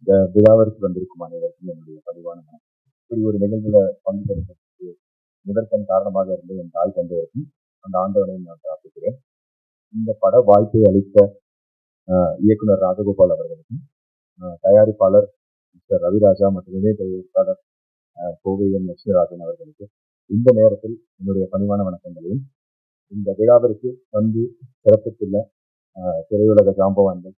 இந்த விழாவிற்கு வந்திருக்கும் அனைவருக்கும் என்னுடைய பணிவான வணக்கம். இப்படி ஒரு நிகழ்வுல பங்கு பெறுவதற்கு முதற்கண் காரணமாக இருந்த என் தாய் தந்தையருக்கும் அந்த ஆண்டவனையும் நான் பிரார்த்திக்கிறேன். இந்த பட வாய்ப்பை அளித்த இயக்குனர் ராஜகோபால் அவர்களுக்கும், தயாரிப்பாளர் மிஸ்டர் ரவிராஜா மற்றும் இணை தயாரிப்பாளர் கோவை என் லட்சுமிராஜன் அவர்களுக்கு இந்த நேரத்தில் என்னுடைய பணிவான வணக்கங்களையும், இந்த விழாவிற்கு வந்து சிறப்பித்துள்ள திரையுலக ஜாம்பவான்கள்,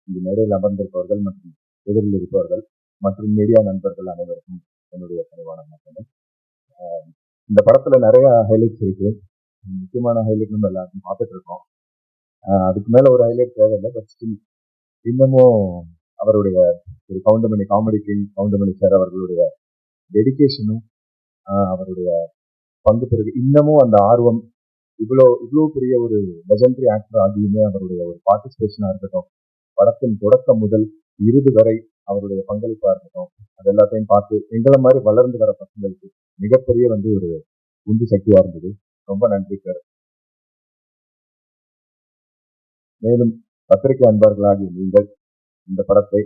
இந்த மேடையில் அமர்ந்திருப்பவர்கள் மற்றும் எதிரில் இருப்பவர்கள் மற்றும் மீடியா நண்பர்கள் அனைவருக்கும் என்னுடைய பணிவான வணக்கங்கள். இந்த படத்துல நிறைய ஹைலைட்ஸ் இருக்கு. முக்கியமான ஹைலைட் நம்ம எல்லாருக்கும் பார்த்துட்டு இருக்கோம். அதுக்கு மேல ஒரு ஹைலைட் தேவையில்லை. பட் ஸ்டில் இன்னமும் அவருடைய ஒரு Goundamani comedy king Goundamani sir அவர்களுடைய டெடிக்கேஷனும் அவருடைய பங்கு பெறுது. இன்னமும் அந்த ஆர்வம், இவ்வளோ பெரிய ஒரு லெஜண்டரி ஆக்டர் ஆகியுமே அவருடைய ஒரு பார்ட்டிசிபேஷனா இருக்கட்டும், படத்தின் தொடக்கம் முதல் இறுதி வரை அவருடைய பங்களிப்பா இருக்கட்டும், அது எல்லாத்தையும் பார்த்து எங்களை மாதிரி வளர்ந்து வர பசங்களுக்கு மிகப்பெரிய ஒரு உந்து சக்தியா இருந்தது. ரொம்ப நன்றி சார். மேலும் பத்திரிகை அன்பர்களாகிய நீங்கள் இந்த படத்தை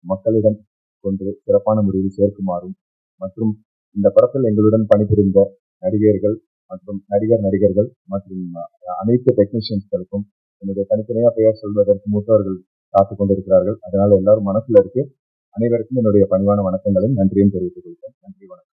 மக்களிடம் கொண்டு சிறப்பான முறையில் சேர்க்குமாறும் மற்றும் இந்த படத்தில் எங்களுடன் பணிபுரிந்த நடிகர்கள் மற்றும் நடிகர்கள் மற்றும் அனைத்து டெக்னீஷியன்ஸ்களுக்கும் என்னுடைய தனித்தனியா பெயர் சொல்வதற்கு மூத்தவர்கள் காத்துக் கொண்டிருக்கிறார்கள். அதனால எல்லாரும் மனசுல இருக்கு. அனைவருக்கும் என்னுடைய பணிவான வணக்கங்களும் நன்றியும் தெரிவித்துக் கொள்கிறேன். நன்றி, வணக்கம்.